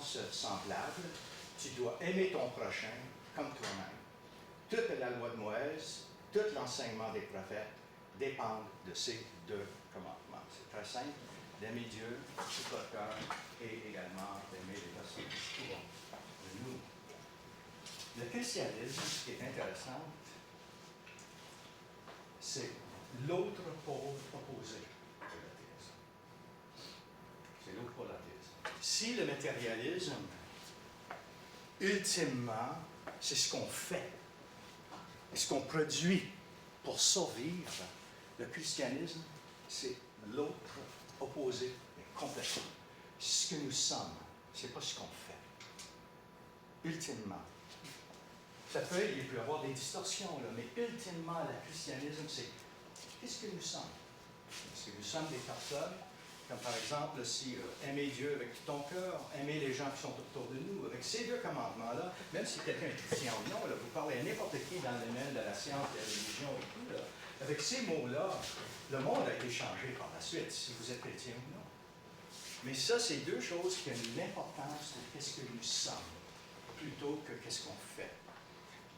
croyances semblables. Tu dois aimer ton prochain comme toi-même. Toute la loi de Moïse, tout l'enseignement des prophètes dépendent de ces deux commandements. C'est très simple, d'aimer Dieu de tout votre cœur et également d'aimer les personnes qui sont de nous. Le christianisme, ce qui est intéressant, c'est l'autre pôle opposé de l'athéisme. C'est l'autre pôle de l'athéisme. Si le matérialisme, ultimement, c'est ce qu'on fait, ce qu'on produit pour survivre, le christianisme, c'est l'autre opposé, mais complètement. Ce que nous sommes, ce n'est pas ce qu'on fait. Ultimement. Ça peut, il peut y avoir des distorsions, là, mais ultimement, le christianisme, c'est qu'est-ce que nous sommes? Est-ce que nous sommes des personnes, comme par exemple, si aimer Dieu avec tout ton cœur, aimer les gens qui sont autour de nous, avec ces deux commandements-là, même si quelqu'un est chrétien ou non, là, vous parlez à n'importe qui dans le domaine de la science, de la religion et tout, là, avec ces mots-là, le monde a été changé par la suite, si vous êtes chrétien ou non. Mais ça, c'est deux choses qui ont l'importance de qu'est-ce que nous sommes, plutôt que qu'est-ce qu'on fait.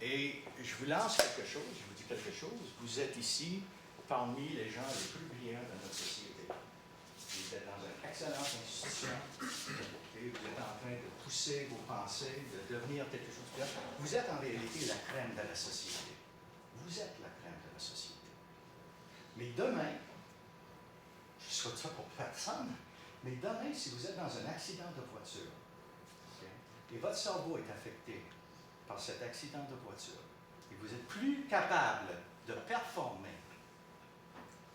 Et je vous lance quelque chose, je vous dis quelque chose. Vous êtes ici parmi les gens les plus brillants de notre société. Vous êtes dans une excellente institution et vous êtes en train de pousser vos pensées, de devenir quelque chose de bien. Vous êtes en réalité la crème de la société. Vous êtes la crème de la société. Mais demain, je ne souhaite ça pour personne, mais demain, si vous êtes dans un accident de voiture, et votre cerveau est affecté par cet accident de voiture, et vous n'êtes plus capable de performer,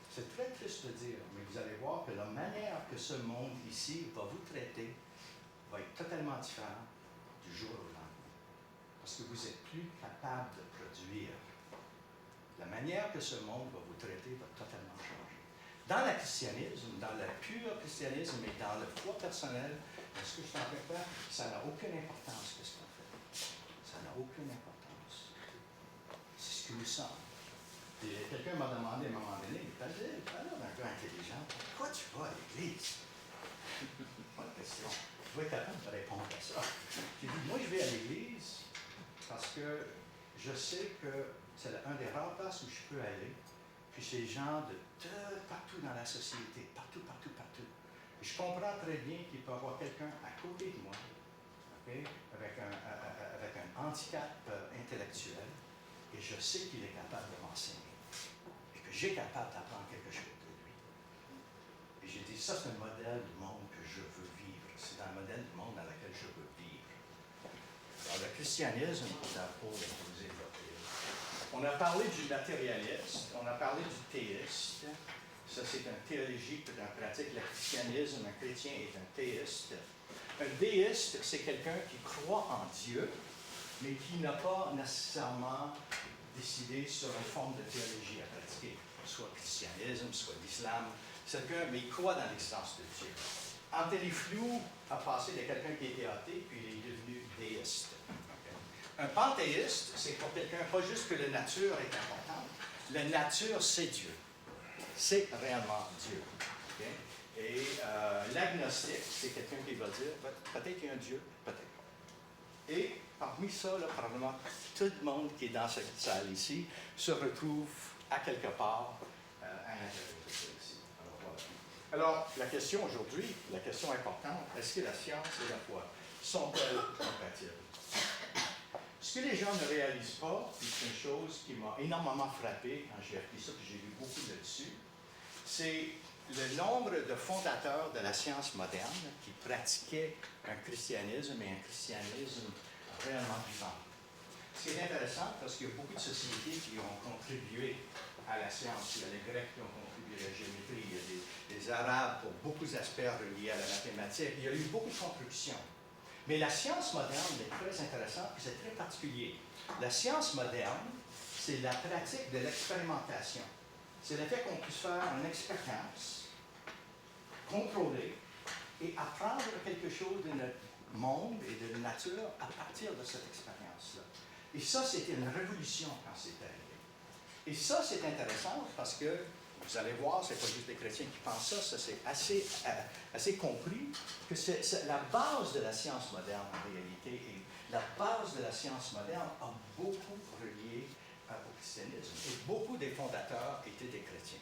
c'est très triste de dire, mais vous allez voir que la manière que ce monde ici va vous traiter va être totalement différente du jour au lendemain. Parce que vous n'êtes plus capable de produire. La manière que ce monde va vous traiter va totalement changer. Dans le christianisme, dans le pur christianisme et dans le foi personnel, ce que je suis en train de faire, ça n'a aucune importance ce qu'on fait. Ça n'a aucune importance. C'est ce que nous sommes. Et quelqu'un m'a demandé à un moment donné, il m'a dit, tu as l'air d'un gars intelligent, pourquoi tu vas à l'église? Bonne question. Je vais être capable de répondre à ça. J'ai dit, moi je vais à l'église parce que je sais que c'est un des rares places où je peux aller. Puis c'est des gens de partout dans la société, partout. Et je comprends très bien qu'il peut y avoir quelqu'un à côté de moi, okay, avec un handicap intellectuel, et je sais qu'il est capable de m'enseigner, et que j'ai capable d'apprendre quelque chose de lui. Et j'ai dit, ça c'est un modèle du monde que je veux vivre, c'est un modèle du monde dans lequel je veux vivre. Alors le christianisme est un pôle opposé de l'athéisme. On a parlé du matérialiste, on a parlé du théiste. Ça, c'est un théologique dans la pratique. Le christianisme, un chrétien est un théiste. Un déiste, c'est quelqu'un qui croit en Dieu, mais qui n'a pas nécessairement décidé sur une forme de théologie à pratiquer, soit christianisme, soit l'islam. C'est quelqu'un, mais il croit dans l'existence de Dieu. Anthony Flew a passé de quelqu'un qui était athée, puis il est devenu déiste. Un panthéiste, c'est pour quelqu'un, pas juste que la nature est importante, la nature, c'est Dieu. C'est réellement Dieu. Okay? Et l'agnostique, c'est quelqu'un qui va dire, peut-être qu'il y a un Dieu, peut-être. Et parmi ça, là, probablement, tout le monde qui est dans cette salle ici se retrouve à quelque part à l'intérieur de ça ici. Alors, la question aujourd'hui, la question importante, est-ce que la science et la foi sont-elles compatibles? Ce que les gens ne réalisent pas, puis c'est une chose qui m'a énormément frappé quand j'ai appris ça, puis j'ai lu beaucoup là-dessus, c'est le nombre de fondateurs de la science moderne qui pratiquaient un christianisme et un christianisme réellement vivant. C'est intéressant parce qu'il y a beaucoup de sociétés qui ont contribué à la science. Il y a les Grecs qui ont contribué à la géométrie, il y a des Arabes pour beaucoup d'aspects reliés à la mathématique. Il y a eu beaucoup de contributions. Mais la science moderne est très intéressante et c'est très particulier. La science moderne, c'est la pratique de l'expérimentation. C'est le fait qu'on puisse faire une expérience, contrôler et apprendre quelque chose de notre monde et de la nature à partir de cette expérience-là. Et ça, c'était une révolution quand c'est arrivé. Et ça, c'est intéressant parce que Vous allez voir, ce n'est pas juste les chrétiens qui pensent ça c'est assez compris que c'est la base de la science moderne en réalité. Et la base de la science moderne a beaucoup relié au christianisme. Et beaucoup des fondateurs étaient des chrétiens.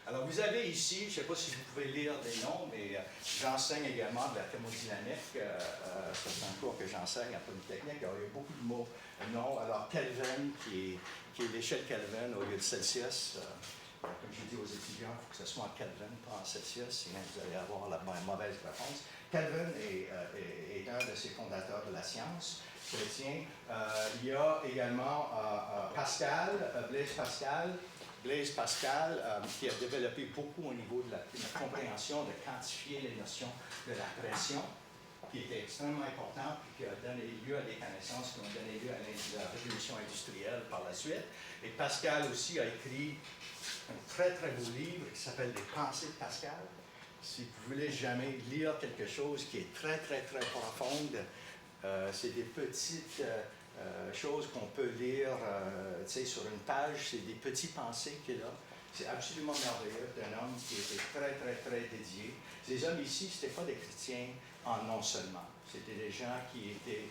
Alors, vous avez ici, je ne sais pas si vous pouvez lire des noms, mais j'enseigne également de la thermodynamique. C'est un cours que j'enseigne à Polytechnique. Alors, il y a beaucoup de mots, noms. Alors, Kelvin, qui est l'échelle Kelvin au lieu de Celsius. Comme je dis aux étudiants, il faut que ce soit en Kelvin, pas en Celsius, sinon vous allez avoir la mauvaise réponse. Kelvin est un de ces fondateurs de la science chrétien. Il y a également Pascal, Blaise Pascal, qui a développé beaucoup au niveau de la compréhension de quantifier les notions de la pression, qui était extrêmement important, puis qui a donné lieu à des connaissances qui ont donné lieu à la révolution industrielle par la suite. Et Pascal aussi a écrit un très très beau livre qui s'appelle Des pensées de Pascal. Si vous voulez jamais lire quelque chose qui est très très très profonde, c'est des petites choses qu'on peut lire sur une page, c'est des petites pensées qu'il a. C'est absolument merveilleux d'un homme qui était très, très, très dédié. Ces hommes ici, ce n'étaient pas des chrétiens en non seulement. C'était des gens qui étaient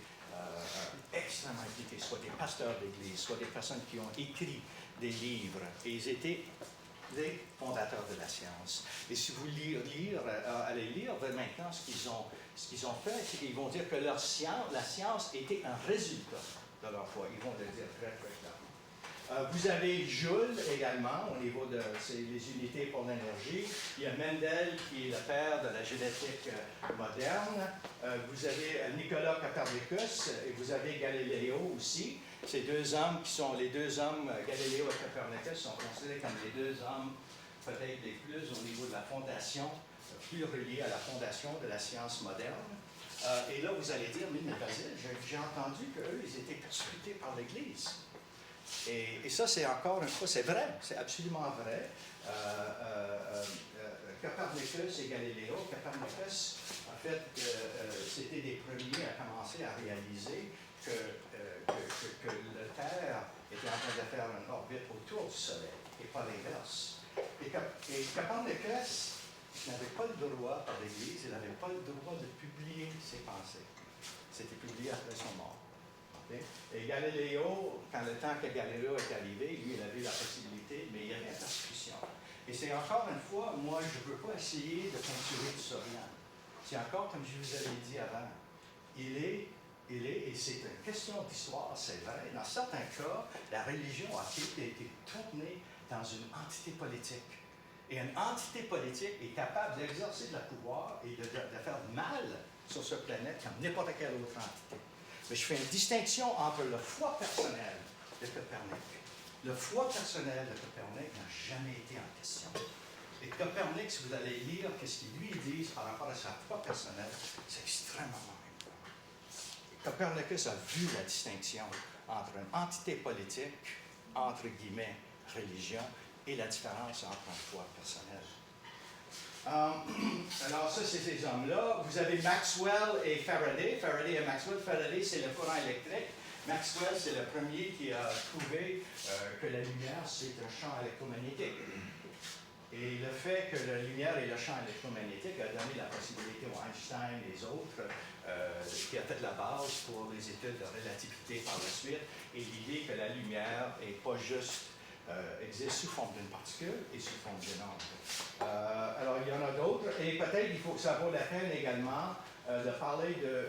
extrêmement impliqués, soit des pasteurs d'église, soit des personnes qui ont écrit des livres. Et ils étaient les fondateurs de la science. Et si vous allez lire maintenant ce qu'ils ont fait, c'est qu'ils vont dire que la science était un résultat de leur foi. Ils vont le dire très, très clairement. Vous avez Joule également, au niveau de les unités pour l'énergie. Il y a Mendel, qui est le père de la génétique moderne. Vous avez Nicolas Copernicus, et vous avez Galiléo aussi. Ces deux hommes qui sont les deux hommes, Galiléo et Copernicus, sont considérés comme les deux hommes peut-être les plus au niveau de la fondation, plus reliés à la fondation de la science moderne. Et là, vous allez dire, mais Basile, j'ai entendu qu'eux, ils étaient persécutés par l'Église. Et ça, c'est encore une fois, c'est vrai, c'est absolument vrai. Copernicus et Galiléo, Copernicus, en fait, c'était des premiers à commencer à réaliser que la Terre était en train de faire une orbite autour du Soleil, et pas l'inverse. Et Copernicus n'avait pas le droit, par l'Église, il n'avait pas le droit de publier ses pensées. C'était publié après son mort. Okay? Et Galiléo, quand le temps que Galiléo est arrivé, lui, il avait la possibilité, mais il y avait une persécution. Et c'est encore une fois, moi, je ne veux pas essayer de peinturer du Sorian. C'est encore, comme je vous avais dit avant, il est, et c'est une question d'histoire, c'est vrai. Dans certains cas, la religion a été tournée dans une entité politique. Et une entité politique est capable d'exercer le pouvoir et de faire mal sur cette planète comme n'importe quelle autre entité. Mais je fais une distinction entre la foi personnelle de Copernic. La foi personnelle de Copernic n'a jamais été en question. Et Copernic, si vous allez lire ce qu'il lui dit par rapport à sa foi personnelle, c'est extrêmement important. Et Copernicus a vu la distinction entre une entité politique, entre guillemets, religion, et la différence entre une foi personnelle. Alors ça, c'est ces hommes-là. Vous avez Maxwell et Faraday. Faraday et Maxwell. Faraday, c'est le courant électrique. Maxwell, c'est le premier qui a trouvé que la lumière, c'est un champ électromagnétique. Et le fait que la lumière et le champ électromagnétique a donné la possibilité aux Einstein et les autres, qui a fait la base pour les études de relativité par la suite, et l'idée que la lumière n'est pas juste existe sous forme d'une particule et sous forme d'une onde. Alors, il y en a d'autres, et peut-être ça vaut la peine également de parler de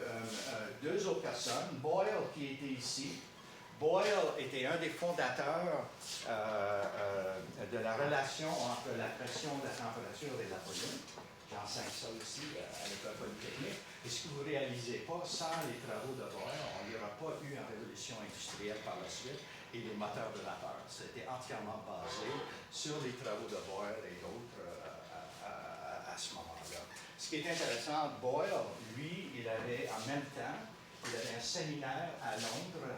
deux autres personnes. Boyle, qui était ici. Boyle était un des fondateurs de la relation entre la pression, la température et la volume. J'enseigne ça aussi à l'école polytechnique. Et ce que vous ne réalisez pas, sans les travaux de Boyle, il n'y aura pas eu une révolution industrielle par la suite et les moteurs de vapeur. C'était entièrement basé sur les travaux de Boyle et d'autres à ce moment-là. Ce qui est intéressant, Boyle, lui, il avait en même temps, il avait un séminaire à Londres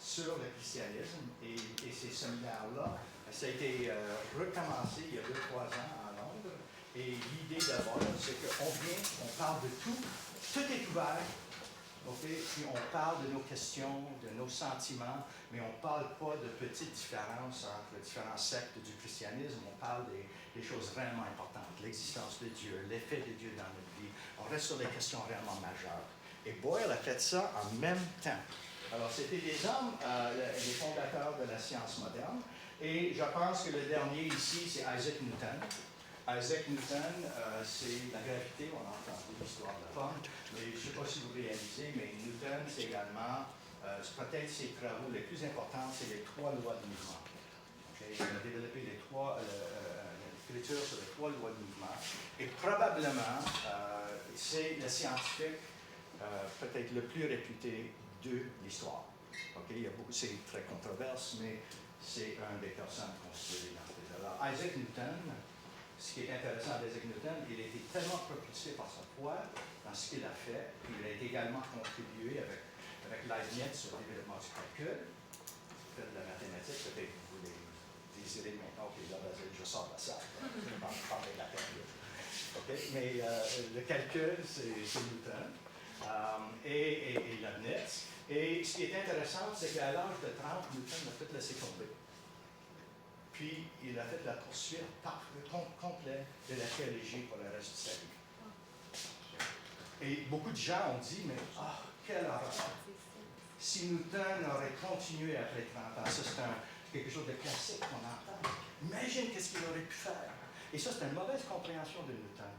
sur le christianisme, et ces séminaires-là, ça a été recommencé il y a 2-3 ans à Londres, et l'idée de Boyle, c'est qu'on vient, on parle de tout, tout est ouvert, Okay? Puis on parle de nos questions, de nos sentiments, mais on ne parle pas de petites différences entre différents sectes du christianisme. On parle des choses vraiment importantes, l'existence de Dieu, l'effet de Dieu dans notre vie. On reste sur des questions réellement majeures. Et Boyle a fait ça en même temps. Alors, c'était des hommes, les fondateurs de la science moderne. Et je pense que le dernier ici, c'est Isaac Newton. Isaac Newton, c'est la gravité, on a entendu l'histoire de la pomme, mais je ne sais pas si vous réalisez, mais Newton, c'est également, peut-être ses travaux les plus importants, c'est les 3 lois de mouvement. Okay? Il a développé l'écriture sur les 3 lois de mouvement, et probablement, c'est le scientifique peut-être le plus réputé de l'histoire. Okay? Il y a beaucoup, c'est très controversé, mais c'est un des personnes considérées dans ce cas. Alors, Isaac Newton, ce qui est intéressant d'Isaac Newton, il a été tellement propulsé par sa foi dans ce qu'il a fait, puis il a également contribué avec Leibniz sur le développement du calcul, fait de la mathématique, peut-être que vous les désirez maintenant, puis là, je sors de ça, je vais parler de la période. Okay? Mais le calcul, c'est Newton. Et Leibniz. Et ce qui est intéressant, c'est qu'à l'âge de 30, Newton a tout laissé tomber. Puis, il a fait la poursuite complète de la théologie pour le reste de sa vie. Et beaucoup de gens ont dit, mais quelle horreur! Si Newton aurait continué après 30 ans, ça c'est quelque chose de classique qu'on entend. Imagine qu'est-ce qu'il aurait pu faire. Et ça, c'est une mauvaise compréhension de Newton.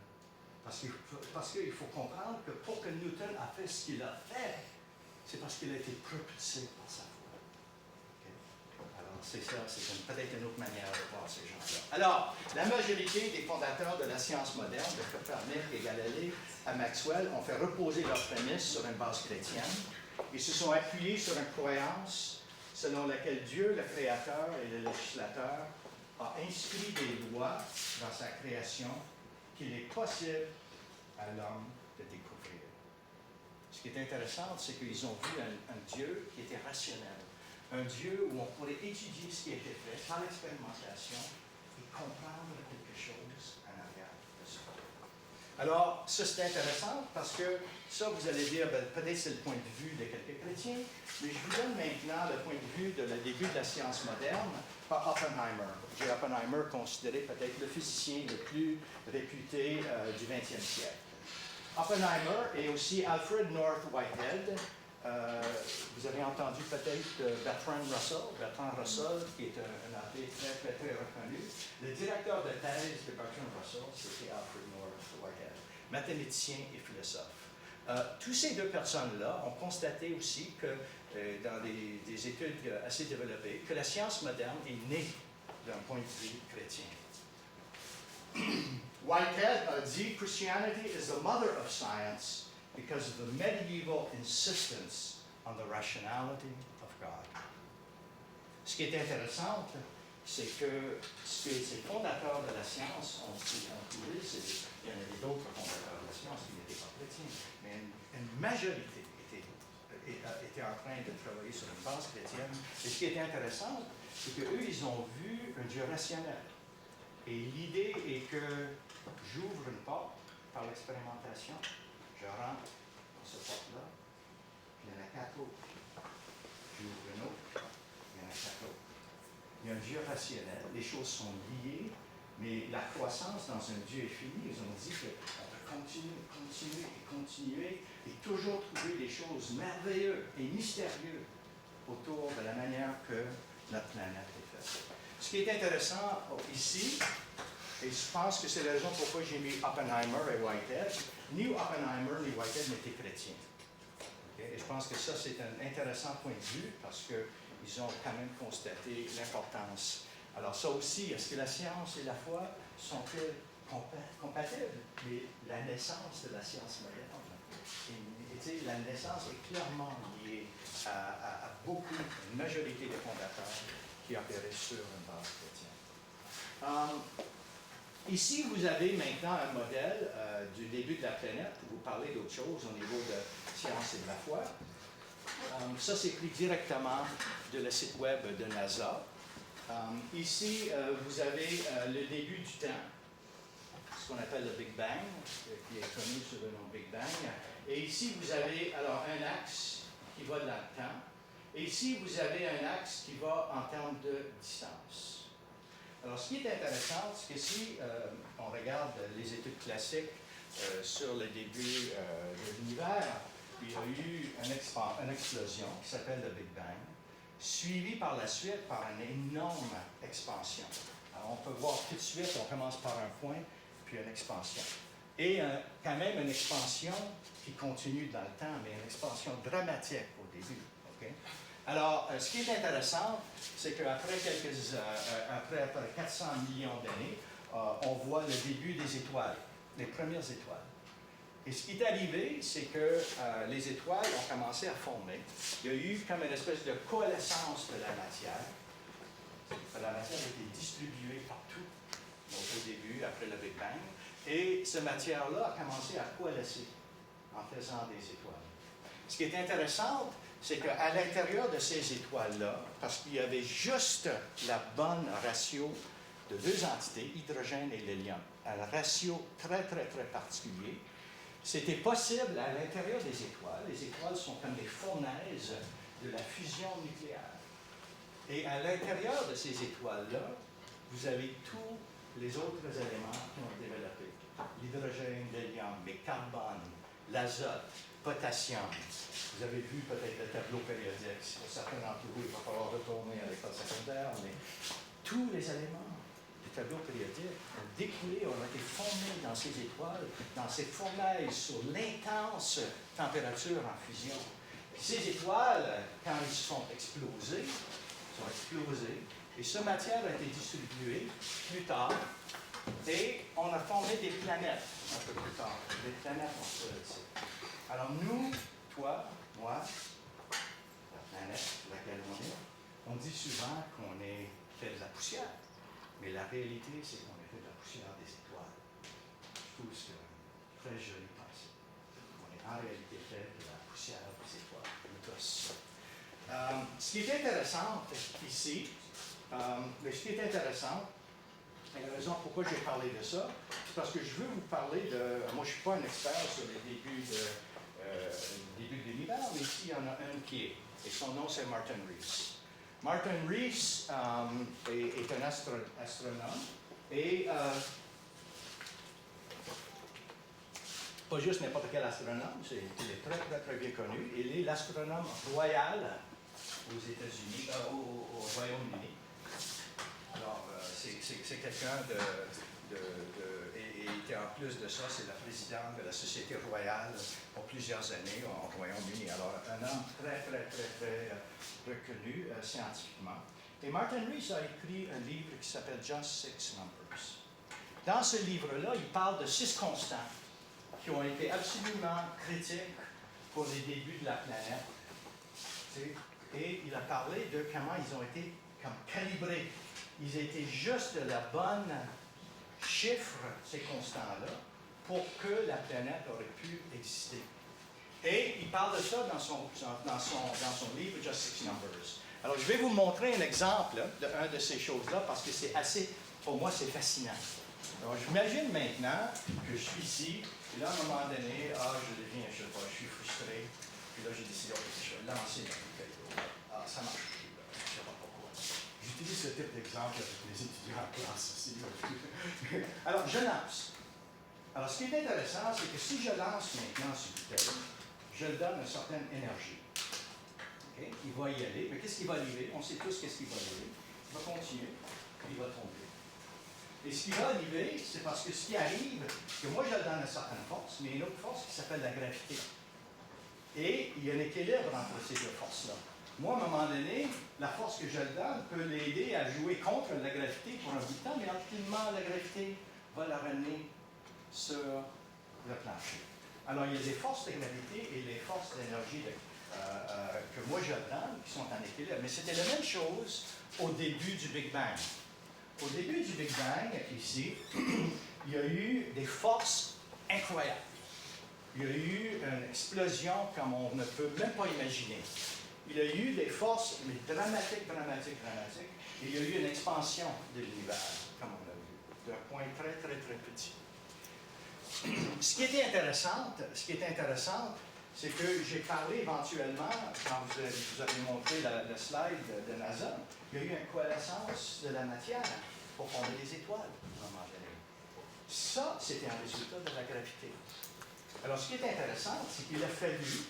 Parce qu'il faut comprendre que pour que Newton a fait ce qu'il a fait, c'est parce qu'il a été propulsé par sa foi. Okay? Alors, c'est ça, c'est peut-être une autre manière de voir ces gens-là. Alors, la majorité des fondateurs de la science moderne, de Copernic et Galilée à Maxwell, ont fait reposer leurs prémices sur une base chrétienne. Ils se sont appuyés sur une croyance selon laquelle Dieu, le Créateur et le législateur, a inscrit des lois dans sa création qu'il est possible à l'homme de découvrir. Ce qui est intéressant, c'est qu'ils ont vu un Dieu qui était rationnel, un Dieu où on pourrait étudier ce qui a été fait par l'expérimentation et comprendre quelque chose en arrière de ça. Alors, ça c'est intéressant parce que ça, vous allez dire, peut-être c'est le point de vue de quelques chrétiens, mais je vous donne maintenant le point de vue de le début de la science moderne par Oppenheimer. J. Oppenheimer, considéré peut-être le physicien le plus réputé du 20e siècle. Oppenheimer et aussi Alfred North Whitehead. Vous avez entendu peut-être Bertrand Russell. Bertrand Russell, qui est un artiste très, très, très reconnu. Le directeur de thèse de Bertrand Russell, c'était Alfred North Whitehead, mathématicien et philosophe. Tous ces deux personnes-là ont constaté aussi que, dans des études assez développées, que la science moderne est née d'un point de vue chrétien. Whitehead a dit, Christianity is the mother of science because of the medieval insistence on the rationality of God. Ce qui est intéressant, c'est que ces fondateurs de la science ont trouvé, il y en avait d'autres fondateurs de la science qui n'étaient pas chrétiens, mais une majorité était en train de travailler sur une base chrétienne. Et ce qui est intéressant, c'est qu'eux, ils ont vu un Dieu rationnel. Et l'idée est que j'ouvre une porte par l'expérimentation, je rentre dans cette porte-là, puis il y en a 4 autres. J'ouvre une autre, il y en a 4 autres. Il y a un Dieu rationnel, les choses sont liées, mais la croissance dans un Dieu est finie. Ils ont dit qu'on peut continuer et toujours trouver des choses merveilleuses et mystérieuses autour de la manière que notre planète est faite. Ce qui est intéressant ici, et je pense que c'est la raison pourquoi j'ai mis Oppenheimer et Whitehead, ni Oppenheimer ni Whitehead n'étaient chrétiens. Okay? Et je pense que ça, c'est un intéressant point de vue parce qu'ils ont quand même constaté l'importance. Alors ça aussi, est-ce que la science et la foi sont-elles compatibles? Mais la naissance de la science moderne, la naissance est clairement liée à beaucoup, une majorité des fondateurs qui opéraient sur une base chrétienne. Ici, vous avez maintenant un modèle du début de la planète. Vous parlez d'autre chose au niveau de science et de la foi. Ça, c'est pris directement de le site web de NASA. Ici, vous avez le début du temps, ce qu'on appelle le Big Bang, qui est connu sous le nom Big Bang. Et ici, vous avez alors un axe qui va dans le temps. Et ici, vous avez un axe qui va en termes de distance. Alors, ce qui est intéressant, c'est que si on regarde les études classiques sur le début de l'univers, il y a eu une explosion qui s'appelle le Big Bang, suivie par la suite par une énorme expansion. Alors, on peut voir tout de suite, on commence par un point, puis une expansion. Et quand même une expansion qui continue dans le temps, mais une expansion dramatique au début. Okay? Alors, ce qui est intéressant, c'est qu'après après 400 millions d'années, on voit le début des étoiles, les premières étoiles. Et ce qui est arrivé, c'est que les étoiles ont commencé à former. Il y a eu comme une espèce de coalescence de la matière. La matière a été distribuée partout, donc au début, après le Big Bang. Et cette matière-là a commencé à coalescer en faisant des étoiles. Ce qui est intéressant, c'est qu'à l'intérieur de ces étoiles-là, parce qu'il y avait juste la bonne ratio de deux entités, hydrogène et l'hélium, un ratio très, très, très particulier, c'était possible à l'intérieur des étoiles. Les étoiles sont comme des fournaises de la fusion nucléaire. Et à l'intérieur de ces étoiles-là, vous avez tous les autres éléments qui ont été développés. L'hydrogène, l'hélium, le carbone, l'azote, potassium. Vous avez vu peut-être le tableau périodique. Pour certains d'entre vous, il va falloir retourner à l'école secondaire, mais tous les éléments du tableau périodique ont découlé, ont été formés dans ces étoiles, dans ces fournaises sur l'intense température en fusion. Ces étoiles, quand ils sont explosées, et cette matière a été distribuée plus tard, et on a formé des planètes un peu plus tard. Des planètes ont fait. Alors nous, toi, moi, la planète sur laquelle on dit souvent qu'on est fait de la poussière, mais la réalité, c'est qu'on est fait de la poussière des étoiles. Je trouve que c'est une très jolie pensée. On est en réalité fait de la poussière des étoiles, nous tous. Ce qui est intéressant ici, et la raison pourquoi j'ai parlé de ça, c'est parce que je veux vous parler de... Moi, je ne suis pas un expert sur les débuts de l'univers, mais ici, il y en a un qui est. Et son nom, c'est Martin Rees. Martin Rees est un astronome. Et pas juste n'importe quel astronome, il est très, très, très bien connu. Il est l'astronome royal aux États-Unis, au Royaume-Uni. Alors, c'est quelqu'un et en plus de ça, c'est la présidente de la Société royale pour plusieurs années au Royaume-Uni. Alors, un homme très, très, très, très reconnu scientifiquement. Et Martin Rees a écrit un livre qui s'appelle Just Six Numbers. Dans ce livre-là, il parle de 6 constants qui ont été absolument critiques pour les débuts de la planète. Et il a parlé de comment ils ont été calibrés. Ils étaient juste de la bonne chiffre, ces constants-là, pour que la planète aurait pu exister. Et il parle de ça dans son livre Just Six Numbers. Alors, je vais vous montrer un exemple d'un de ces choses-là parce que c'est assez, pour moi, c'est fascinant. Alors, j'imagine maintenant que je suis ici, et là, à un moment donné, je deviens, je sais pas, je suis frustré, puis là, j'ai décidé, je vais lancer ma bouteille d'eau. Ça marche plus, là, je ne sais pas pourquoi. J'utilise ce type d'exemple avec les étudiants en classe aussi. Alors, je lance. Alors, ce qui est intéressant, c'est que si je lance maintenant ce bouteille, je le donne une certaine énergie. Okay? Il va y aller, mais qu'est-ce qui va arriver? On sait tous qu'est-ce qui va arriver. Il va continuer, puis il va tomber. Et ce qui va arriver, c'est parce que ce qui arrive, que moi je le donne une certaine force, mais une autre force qui s'appelle la gravité. Et il y a un équilibre entre ces deux forces-là. Moi, à un moment donné, la force que je le donne peut l'aider à jouer contre la gravité pour un bout de temps, mais ultimement, la gravité va la ramener sur le plancher. Alors, il y a des forces de gravité et les forces d'énergie que moi je donne qui sont en équilibre. Mais c'était la même chose au début du Big Bang. Au début du Big Bang, ici, il y a eu des forces incroyables. Il y a eu une explosion comme on ne peut même pas imaginer. Il y a eu des forces mais dramatiques. Et il y a eu une expansion de l'univers, comme on l'a vu, d'un point très, très, très petit. Ce qui est intéressant, c'est que j'ai parlé éventuellement, quand vous avez montré le slide de NASA, il y a eu une coalescence de la matière pour former des étoiles à un moment donné. Ça, c'était un résultat de la gravité. Alors, ce qui est intéressant, c'est qu'il a fallu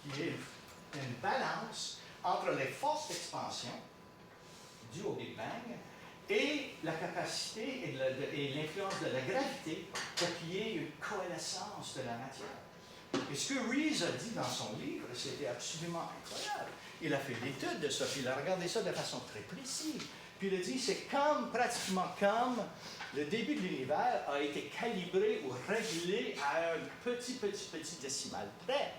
qu'il y ait une balance entre les forces d'expansion dues au Big Bang et la capacité et l'influence de la gravité pour qu'il y ait une coalescence de la matière. Et ce que Rees a dit dans son livre, c'était absolument incroyable. Il a fait l'étude de ça, puis il a regardé ça de façon très précise. Puis il a dit, c'est pratiquement comme le début de l'univers a été calibré ou réglé à un petit décimal près.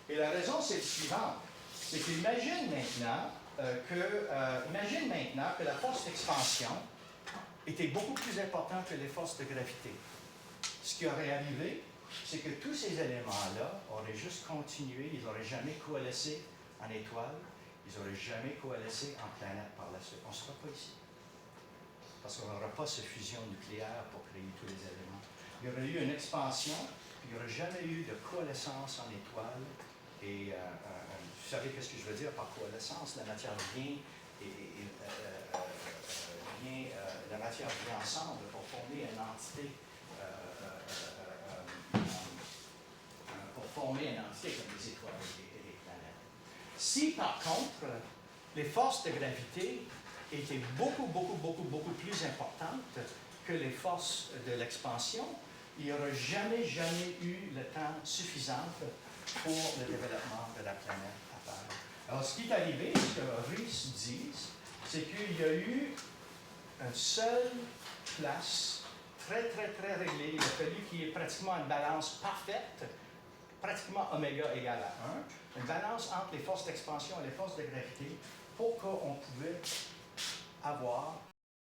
Et la raison, c'est le suivant. C'est qu'imagine maintenant que la force d'expansion était beaucoup plus importante que les forces de gravité. Ce qui aurait arrivé, c'est que tous ces éléments-là auraient juste continué, ils n'auraient jamais coalescé en étoiles, ils n'auraient jamais coalescé en planète par la suite. On ne sera pas ici. Parce qu'on n'aura pas cette fusion nucléaire pour créer tous les éléments. Il y aurait eu une expansion, puis il n'y aurait jamais eu de coalescence en étoiles. Et vous savez qu'est-ce que je veux dire par coalescence? La matière vient la matière vient ensemble pour former une entité comme les étoiles et les planètes. Si par contre, les forces de gravité étaient beaucoup plus importantes que les forces de l'expansion, il n'y aurait jamais eu le temps suffisant pour le développement de la planète à Terre. Alors, ce qui est arrivé, ce que Rees dit, c'est qu'il y a eu une seule place très réglée. Il a fallu qu'il y ait pratiquement une balance parfaite, pratiquement oméga égale à 1, une balance entre les forces d'expansion et les forces de gravité pour qu'on pouvait avoir